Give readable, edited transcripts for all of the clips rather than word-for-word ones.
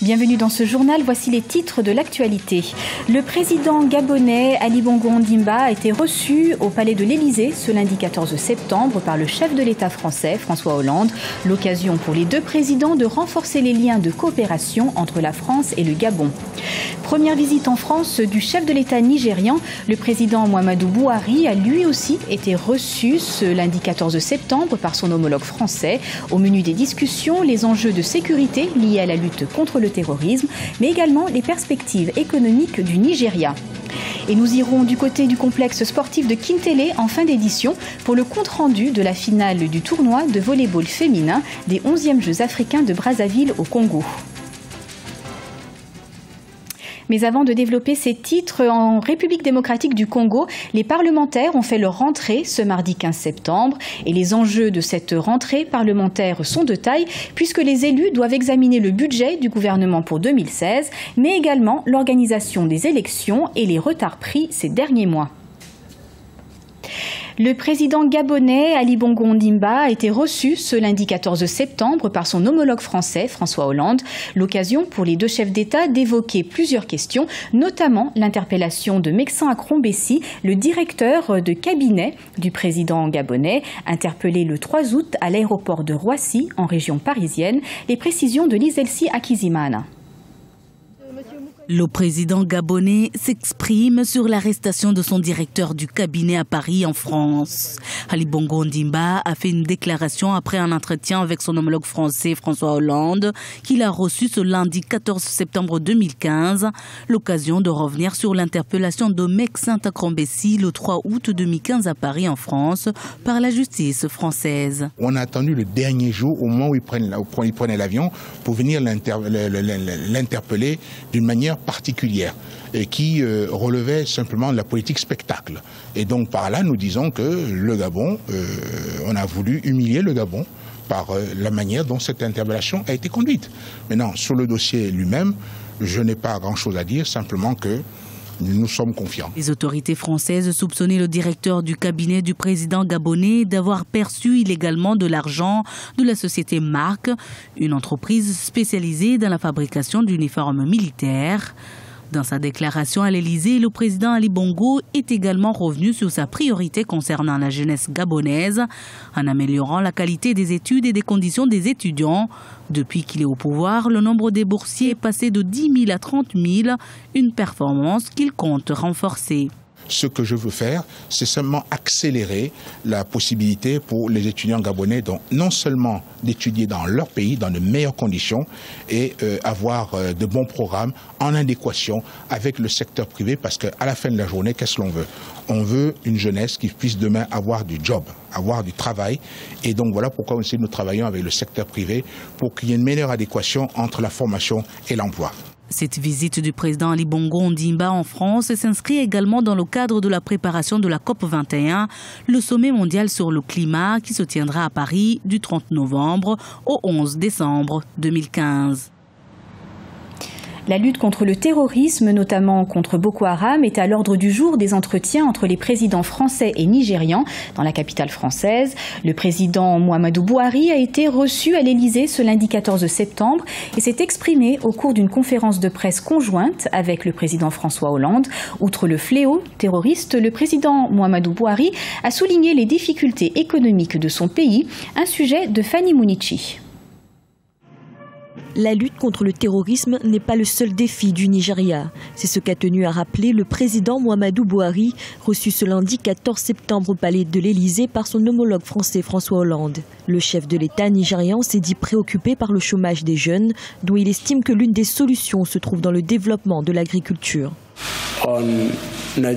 Bienvenue dans ce journal, voici les titres de l'actualité. Le président gabonais Ali Bongo Ondimba a été reçu au palais de l'Élysée ce lundi 14 septembre par le chef de l'État français, François Hollande. L'occasion pour les deux présidents de renforcer les liens de coopération entre la France et le Gabon. Première visite en France du chef de l'État nigérian. Le président Muhammadu Buhari a lui aussi été reçu ce lundi 14 septembre par son homologue français. Au menu des discussions, les enjeux de sécurité liés à la lutte contre le terrorisme, mais également les perspectives économiques du Nigeria. Et nous irons du côté du complexe sportif de Kintele en fin d'édition pour le compte-rendu de la finale du tournoi de volley-ball féminin des 11e Jeux africains de Brazzaville au Congo. Mais avant de développer ces titres, en République démocratique du Congo, les parlementaires ont fait leur rentrée ce mardi 15 septembre. Et les enjeux de cette rentrée parlementaire sont de taille, puisque les élus doivent examiner le budget du gouvernement pour 2016, mais également l'organisation des élections et les retards pris ces derniers mois. Le président gabonais Ali Bongo Ondimba a été reçu ce lundi 14 septembre par son homologue français François Hollande. L'occasion pour les deux chefs d'État d'évoquer plusieurs questions, notamment l'interpellation de Meksan Akrombessi, le directeur de cabinet du président gabonais, interpellé le 3 août à l'aéroport de Roissy, en région parisienne. Les précisions de Lizelsi Akizimana. Le président gabonais s'exprime sur l'arrestation de son directeur du cabinet à Paris, en France. Ali Bongo Ondimba a fait une déclaration après un entretien avec son homologue français François Hollande, qu'il a reçu ce lundi 14 septembre 2015. L'occasion de revenir sur l'interpellation de Meksan Akrombessi le 3 août 2015 à Paris, en France, par la justice française. On a attendu le dernier jour, au moment où il prenait l'avion, pour venir l'interpeller d'une manière particulière et qui relevait simplement de la politique spectacle. Et donc par là, nous disons que le Gabon, on a voulu humilier le Gabon par la manière dont cette interpellation a été conduite. Maintenant, sur le dossier lui-même, je n'ai pas grand-chose à dire, simplement que nous sommes confiants. Les autorités françaises soupçonnaient le directeur du cabinet du président gabonais d'avoir perçu illégalement de l'argent de la société Marc, une entreprise spécialisée dans la fabrication d'uniformes militaires. Dans sa déclaration à l'Élysée, le président Ali Bongo est également revenu sur sa priorité concernant la jeunesse gabonaise, en améliorant la qualité des études et des conditions des étudiants. Depuis qu'il est au pouvoir, le nombre des boursiers est passé de 10 000 à 30 000, une performance qu'il compte renforcer. Ce que je veux faire, c'est seulement accélérer la possibilité pour les étudiants gabonais non seulement d'étudier dans leur pays, dans de meilleures conditions, et avoir de bons programmes en adéquation avec le secteur privé, parce qu'à la fin de la journée, qu'est-ce que l'on veut? On veut une jeunesse qui puisse demain avoir du job, avoir du travail. Et donc voilà pourquoi aussi nous travaillons avec le secteur privé pour qu'il y ait une meilleure adéquation entre la formation et l'emploi. Cette visite du président Ali Bongo Ondimba en France s'inscrit également dans le cadre de la préparation de la COP21, le sommet mondial sur le climat qui se tiendra à Paris du 30 novembre au 11 décembre 2015. La lutte contre le terrorisme, notamment contre Boko Haram, est à l'ordre du jour des entretiens entre les présidents français et nigérians dans la capitale française. Le président Muhammadu Buhari a été reçu à l'Élysée ce lundi 14 septembre et s'est exprimé au cours d'une conférence de presse conjointe avec le président François Hollande. Outre le fléau terroriste, le président Muhammadu Buhari a souligné les difficultés économiques de son pays, un sujet de Fanny Munichi. La lutte contre le terrorisme n'est pas le seul défi du Nigeria. C'est ce qu'a tenu à rappeler le président Muhammadu Buhari, reçu ce lundi 14 septembre au palais de l'Élysée par son homologue français François Hollande. Le chef de l'État nigérian s'est dit préoccupé par le chômage des jeunes, dont il estime que l'une des solutions se trouve dans le développement de l'agriculture. Le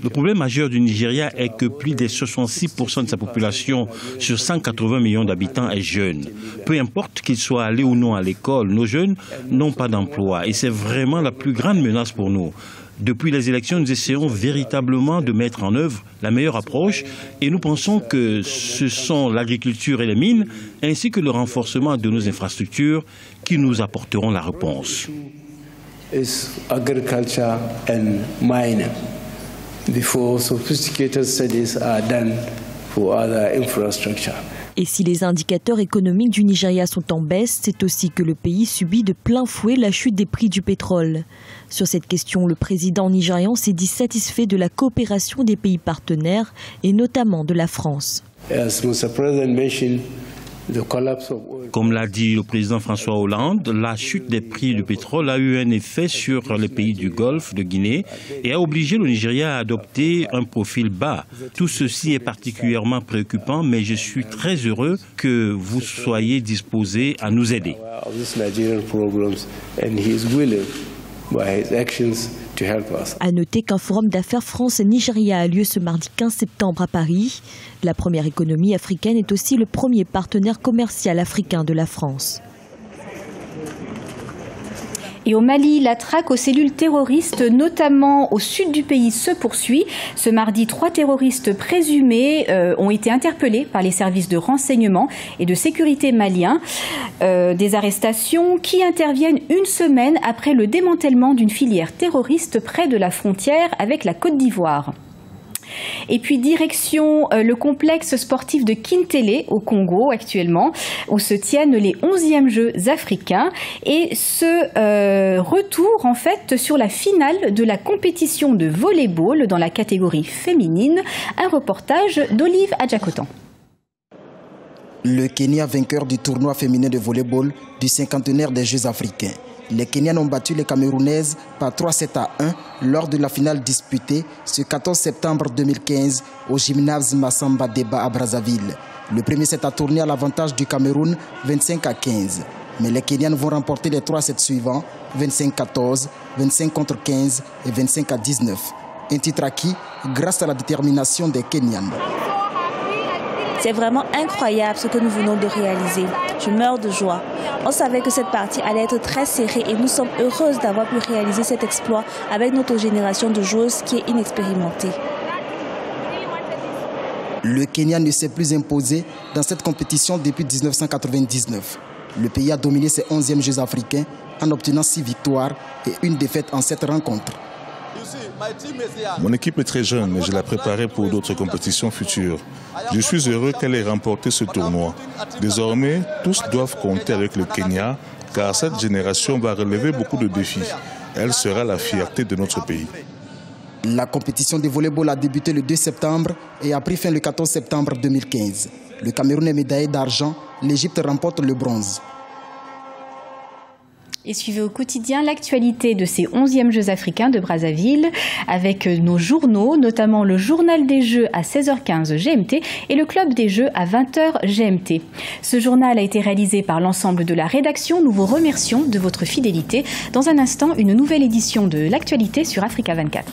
problème majeur du Nigeria est que plus de 66% de sa population sur 180 millions d'habitants est jeune. Peu importe qu'ils soient allés ou non à l'école, nos jeunes n'ont pas d'emploi et c'est vraiment la plus grande menace pour nous. Depuis les élections, nous essayons véritablement de mettre en œuvre la meilleure approche et nous pensons que ce sont l'agriculture et les mines ainsi que le renforcement de nos infrastructures qui nous apporteront la réponse. Is agriculture and mining before sophisticated studies are done for other infrastructure. Et si les indicateurs économiques du Nigeria sont en baisse, c'est aussi que le pays subit de plein fouet la chute des prix du pétrole. Sur cette question, le président nigérian s'est dit satisfait de la coopération des pays partenaires et notamment de la France. Comme l'a dit le président François Hollande, la chute des prix du pétrole a eu un effet sur les pays du Golfe de Guinée et a obligé le Nigeria à adopter un profil bas. Tout ceci est particulièrement préoccupant, mais je suis très heureux que vous soyez disposés à nous aider. À noter qu'un forum d'affaires France-Nigeria a lieu ce mardi 15 septembre à Paris. La première économie africaine est aussi le premier partenaire commercial africain de la France. Et au Mali, la traque aux cellules terroristes, notamment au sud du pays, se poursuit. Ce mardi, 3 terroristes présumés ont été interpellés par les services de renseignement et de sécurité maliens. Des arrestations qui interviennent une semaine après le démantèlement d'une filière terroriste près de la frontière avec la Côte d'Ivoire. Et puis direction le complexe sportif de Kintélé au Congo actuellement, où se tiennent les 11e Jeux africains. Et ce retour en fait sur la finale de la compétition de volley-ball dans la catégorie féminine. Un reportage d'Olive Adjakotan. Le Kenya vainqueur du tournoi féminin de volley-ball du 50e des Jeux africains. Les Kenyans ont battu les Camerounaises par 3-7 à 1 lors de la finale disputée ce 14 septembre 2015 au gymnase Massamba Deba à Brazzaville. Le premier set a tourné à l'avantage du Cameroun 25 à 15. Mais les Kenyans vont remporter les 3 sets suivants 25-14, 25-15 et 25 à 19. Un titre acquis grâce à la détermination des Kenyans. C'est vraiment incroyable ce que nous venons de réaliser. Je meurs de joie. On savait que cette partie allait être très serrée et nous sommes heureuses d'avoir pu réaliser cet exploit avec notre génération de joueuses qui est inexpérimentée. Le Kenya ne s'est plus imposé dans cette compétition depuis 1999. Le pays a dominé ses 11e Jeux africains en obtenant 6 victoires et 1 défaite en 7 rencontres. Mon équipe est très jeune, mais je l'ai préparée pour d'autres compétitions futures. Je suis heureux qu'elle ait remporté ce tournoi. Désormais, tous doivent compter avec le Kenya, car cette génération va relever beaucoup de défis. Elle sera la fierté de notre pays. La compétition de volley-ball a débuté le 2 septembre et a pris fin le 14 septembre 2015. Le Cameroun est médaillé d'argent, l'Égypte remporte le bronze. Et suivez au quotidien l'actualité de ces 11e Jeux africains de Brazzaville avec nos journaux, notamment le journal des Jeux à 16h15 GMT et le club des Jeux à 20h GMT. Ce journal a été réalisé par l'ensemble de la rédaction. Nous vous remercions de votre fidélité. Dans un instant, une nouvelle édition de l'actualité sur Africa 24.